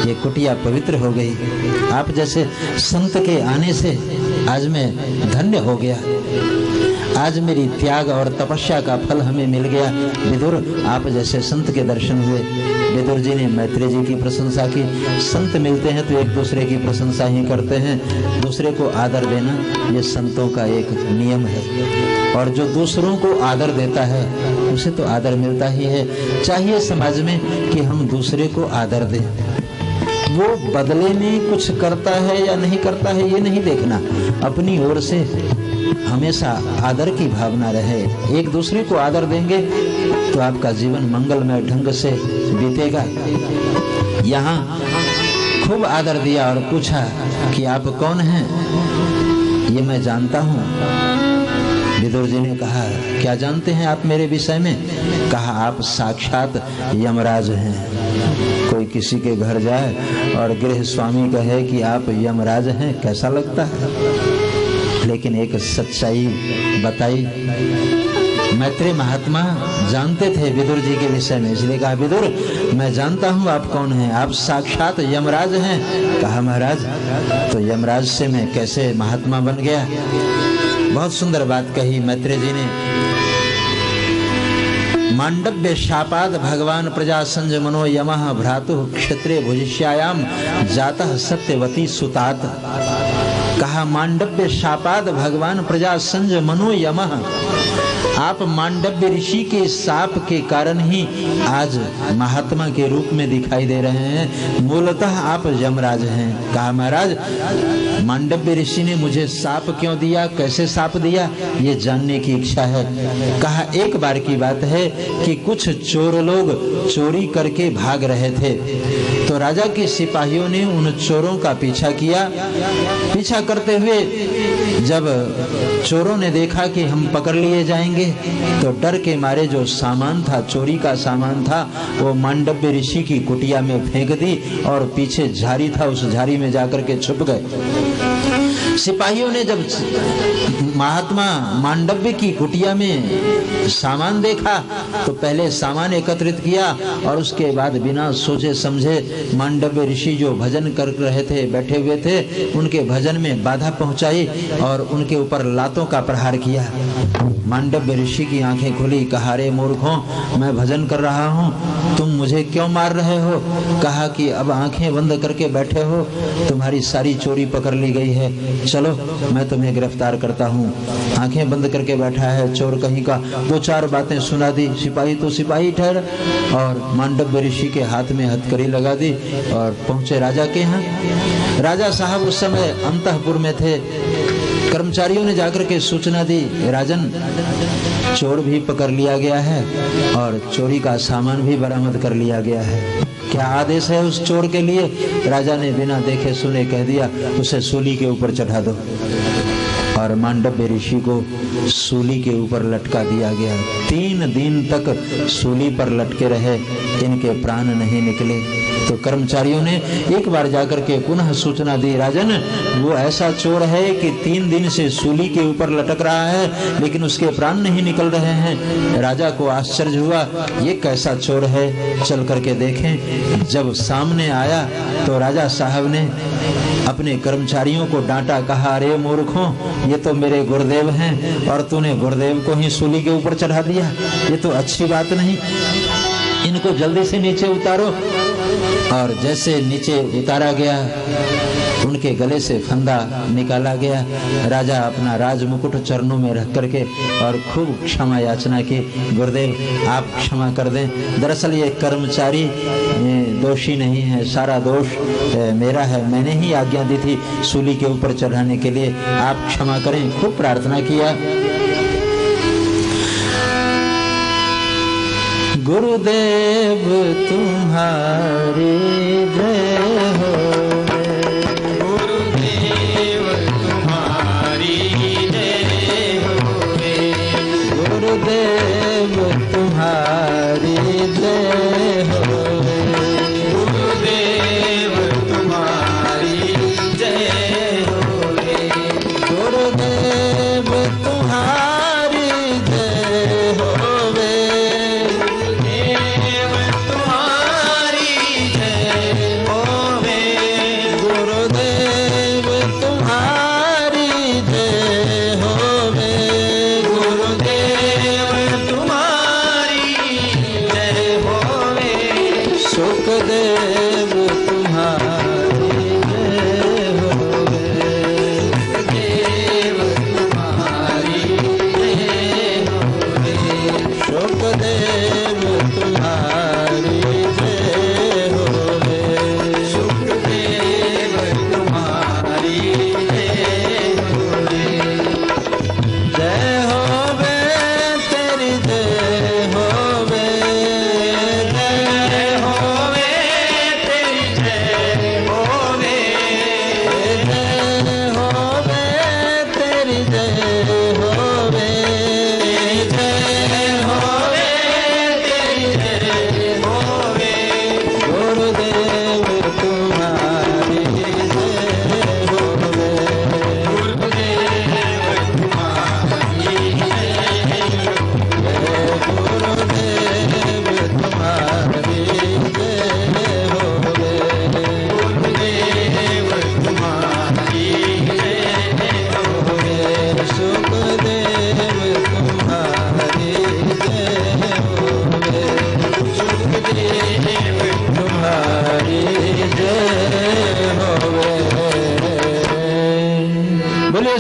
S3: ये कुटिया पवित्र हो गई। आप जैसे संत के आने से आज मैं धन्य हो गया। आज मेरी त्याग और तपस्या का फल हमें मिल गया। विदुर आप जैसे संत के दर्शन हुए। विदुर जी ने मैत्रेय जी की प्रशंसा की। संत मिलते हैं तो एक दूसरे की प्रशंसा ही करते हैं। दूसरे को आदर देना ये संतों का एक नियम है, और जो दूसरों को आदर देता है उसे तो आदर मिलता ही है। चाहिए समाज में कि हम दूसरे को आदर दें। वो बदले में कुछ करता है या नहीं करता है ये नहीं देखना, अपनी ओर से हमेशा आदर की भावना रहे। एक दूसरे को आदर देंगे तो आपका जीवन मंगलमय ढंग से बीतेगा। यहाँ खूब आदर दिया और पूछा कि आप कौन हैं? ये मैं जानता हूँ। विदुर जी ने कहा, क्या जानते हैं आप मेरे विषय में? कहा, आप साक्षात यमराज हैं। कोई किसी के घर जाए और गृह स्वामी कहे कि आप यमराज हैं, कैसा लगता है? लेकिन एक सच्चाई बताई। मैत्रेय महात्मा जानते थे विदुर जी के विषय में, इसलिए कहा, विदुर मैं जानता हूँ आप कौन हैं, आप साक्षात यमराज हैं। कहा, महाराज तो यमराज से मैं कैसे महात्मा बन गया? बहुत सुंदर बात कही मैत्रेय जी ने। मांडव्य शापाद भगवान प्रजा संज मनो यमः भ्रातु क्षत्रिय भुजिष्यायाम जातः सत्यवती सुतात। कहा मांडव्य शापाद भगवान प्रजा संज मनो यमः, आप मांडव्य ऋषि के शाप के कारण ही आज महात्मा के रूप में दिखाई दे रहे हैं, मूलतः आप यमराज हैं। कहा महाराज मांडव्य ऋषि ने मुझे शाप क्यों दिया, कैसे शाप दिया, ये जानने की इच्छा है। कहा एक बार की बात है कि कुछ चोर लोग चोरी करके भाग रहे थे, तो राजा के सिपाहियों ने उन चोरों का पीछा किया। पीछा करते हुए जब चोरों ने देखा कि हम पकड़ लिए जाएंगे, तो डर के मारे जो सामान था, चोरी का सामान था, वो मांडव्य ऋषि की कुटिया में फेंक दी और पीछे झाड़ी था, उस झाड़ी में जाकर के छुप गए। सिपाहियों ने जब महात्मा मांडव्य की कुटिया में सामान देखा तो पहले सामान एकत्रित किया और उसके बाद बिना सोचे समझे मांडव्य ऋषि जो भजन कर रहे थे, बैठे हुए थे, उनके भजन में बाधा पहुंचाई और उनके ऊपर लातों का प्रहार किया। मांडव्य ऋषि की आंखें खुली। कहा रे मूर्खों, मैं भजन कर रहा हूँ, तुम मुझे क्यों मार रहे हो। कहा कि अब आंखें बंद करके बैठे हो, तुम्हारी सारी चोरी पकड़ ली गई है, चलो मैं तुम्हें गिरफ्तार करता हूँ। आंखें बंद करके बैठा है चोर कहीं का। दो चार बातें सुना दी, सिपाही तो सिपाही ठहर, और मांडव्य ऋषि के हाथ में हथकड़ी लगा दी और पहुंचे राजा के यहाँ। राजा साहब उस समय अंतःपुर में थे। कर्मचारियों ने जाकर के सूचना दी, राजन चोर भी पकड़ लिया गया है और चोरी का सामान भी बरामद कर लिया गया है, क्या आदेश है उस चोर के लिए। राजा ने बिना देखे सुने कह दिया, उसे सूली के ऊपर चढ़ा दो। और मांडव्य ऋषि को सूली के ऊपर लटका दिया गया। 3 दिन तक सूली पर लटके रहे, इनके प्राण नहीं निकले। तो कर्मचारियों ने एक बार जाकर के पुनः सूचना दी, राजन वो ऐसा चोर है कि 3 दिन से सूली के ऊपर लटक रहा है लेकिन उसके प्राण नहीं निकल रहे हैं। राजा को आश्चर्य हुआ, ये कैसा चोर है, चल करके देखें। जब सामने आया तो राजा साहब ने अपने कर्मचारियों को डांटा। कहा अरे मूर्खों, ये तो मेरे गुरुदेव हैं और तूने गुरुदेव को ही सूली के ऊपर चढ़ा दिया, ये तो अच्छी बात नहीं, इनको जल्दी से नीचे उतारो। और जैसे नीचे उतारा गया, उनके गले से फंदा निकाला गया। राजा अपना राज मुकुट चरणों में रख करके और खूब क्षमा याचना की, गुरुदेव आप क्षमा कर दें, दरअसल ये कर्मचारी दोषी नहीं है, सारा दोष मेरा है, मैंने ही आज्ञा दी थी सूली के ऊपर चढ़ाने के लिए, आप क्षमा करें। खूब प्रार्थना किया। गुरुदेव तुम्हारी जय हो, गुरुदेव तुम्हारी जय हो, गुरुदेव तुम्हारी जय हो, गुरुदेव तुम्हारी जय हो, गुरुदेव तुम्हारी जय हो।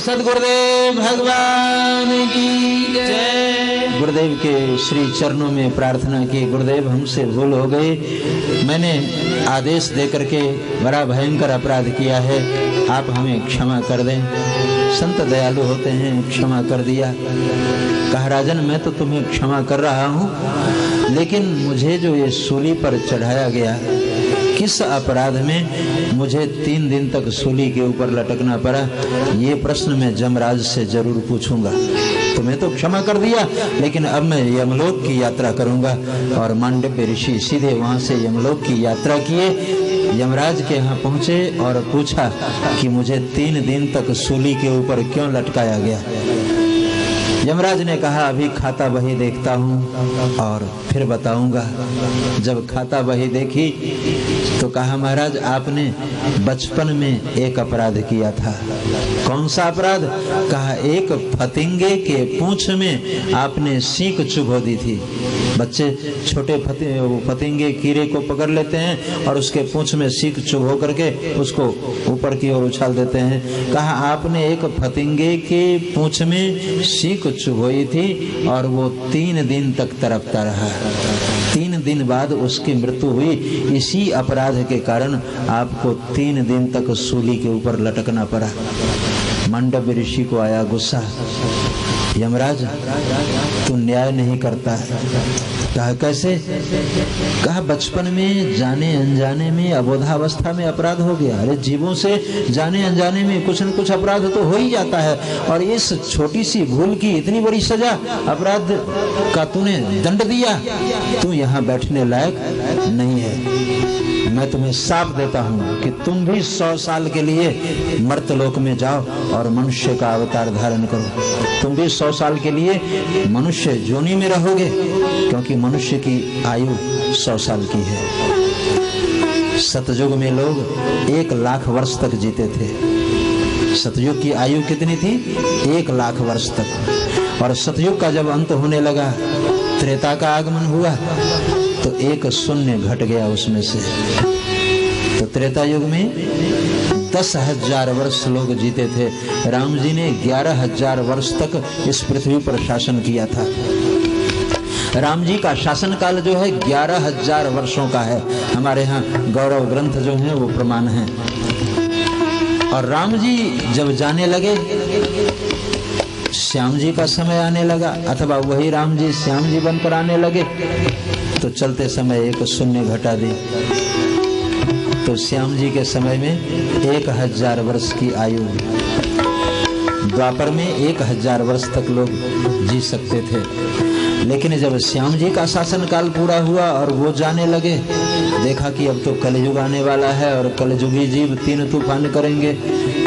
S3: सद्गुरुदेव भगवान की जय। गुरुदेव के श्री चरणों में प्रार्थना की, गुरुदेव हमसे भूल हो गई, मैंने आदेश देकर के बड़ा भयंकर अपराध किया है, आप हमें क्षमा कर दें। संत दयालु होते हैं, क्षमा कर दिया। कहा राजन मैं तो तुम्हें क्षमा कर रहा हूँ, लेकिन मुझे जो ये सूली पर चढ़ाया गया, किस अपराध में मुझे 3 दिन तक सूली के ऊपर लटकना पड़ा, ये प्रश्न मैं जमराज से जरूर पूछूंगा। तुम्हें तो क्षमा कर दिया, लेकिन अब मैं यमलोक की यात्रा करूंगा। और मांडव्य ऋषि सीधे वहां से यमलोक की यात्रा किए, यमराज के यहाँ पहुंचे और पूछा कि मुझे 3 दिन तक सूली के ऊपर क्यों लटकाया गया। यमराज ने कहा अभी खाता बही देखता हूँ और फिर बताऊंगा। जब खाता बही देखी तो कहा महाराज आपने बचपन में एक अपराध किया था। कौन सा अपराध? कहा एक फतिंगे के पूंछ में आपने सींग चुभो दी थी। बच्चे छोटे फतिंगे कीड़े को पकड़ लेते हैं और उसके पूंछ में सींग चुभो करके उसको ऊपर की ओर उछाल देते हैं। कहा आपने एक फतिंगे के पूंछ में सींग चुभोई थी और वो 3 दिन तक तड़पता रहा। 3 दिन बाद उसकी मृत्यु हुई। इसी अपराध के कारण आपको 3 दिन तक सूली के ऊपर लटकना पड़ा। मांडव्य ऋषि को आया गुस्सा, यमराज तू न्याय नहीं करता है। कहा कैसे? कहा बचपन में जाने अनजाने में अबोधावस्था में अपराध हो गया। अरे जीवों से जाने अनजाने में कुछ न कुछ अपराध तो हो ही जाता है, और इस छोटी सी भूल की इतनी बड़ी सजा, अपराध का तूने दंड दिया, तू यहाँ बैठने लायक नहीं है। मैं तुम्हें साफ देता हूँ कि तुम भी 100 साल के लिए मर्तलोक में जाओ और मनुष्य का अवतार धारण करो। तुम भी 100 साल के लिए मनुष्य जोनी में रहोगे, क्योंकि मनुष्य की आयु 100 साल की है। सतयुग में लोग 1 लाख वर्ष तक जीते थे। सतयुग की आयु कितनी थी? 1 लाख वर्ष तक। और सतयुग का जब अंत होने लगा, त्रेता का आगमन हुआ, तो 1 शून्य घट गया उसमें से। तो त्रेता युग में 10,000 वर्ष लोग जीते थे। राम जी ने 11,000 वर्ष तक इस पृथ्वी पर शासन किया था। राम जी का शासन काल जो है 11,000 वर्षों का है। हमारे यहाँ गौरव ग्रंथ जो है वो प्रमाण है। और राम जी जब जाने लगे, श्याम जी का समय आने लगा, अथवा वही राम जी श्याम जी बनकर आने लगे, तो चलते समय 1 शून्य घटा दी। तो श्याम जी के समय में 1,000 वर्ष की आयु। द्वापर में 1,000 वर्ष तक लोग जी सकते थे। लेकिन जब श्याम जी का शासन काल पूरा हुआ और वो जाने लगे, देखा कि अब तो कलयुग आने वाला है और कलयुगी जीव 3 तूफान करेंगे,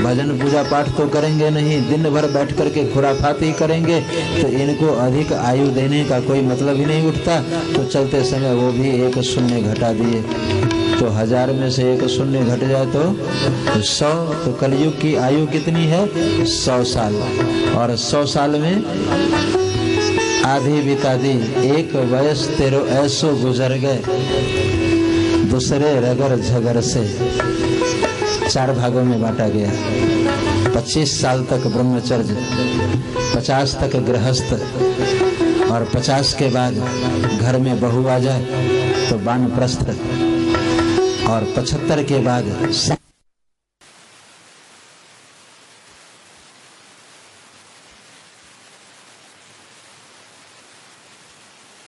S3: भजन पूजा पाठ तो करेंगे नहीं, दिन भर बैठ करके खुराफाती करेंगे, तो इनको अधिक आयु देने का कोई मतलब ही नहीं उठता। तो चलते समय वो भी 1 शून्य घटा दिए। तो 1000 में से 1 शून्य घट जाए तो 100। तो कलयुग की आयु कितनी है? 100 साल। और 100 साल में आधी बिता दी। 1 वयस तेरो ऐसो गुजर गए, दूसरे रगर झगर से। 4 भागों में बांटा गया। 25 साल तक ब्रह्मचर्य, 50 तक गृहस्थ, और 50 के बाद घर में बहू आ जाए तो वानप्रस्थ, और 75 के बाद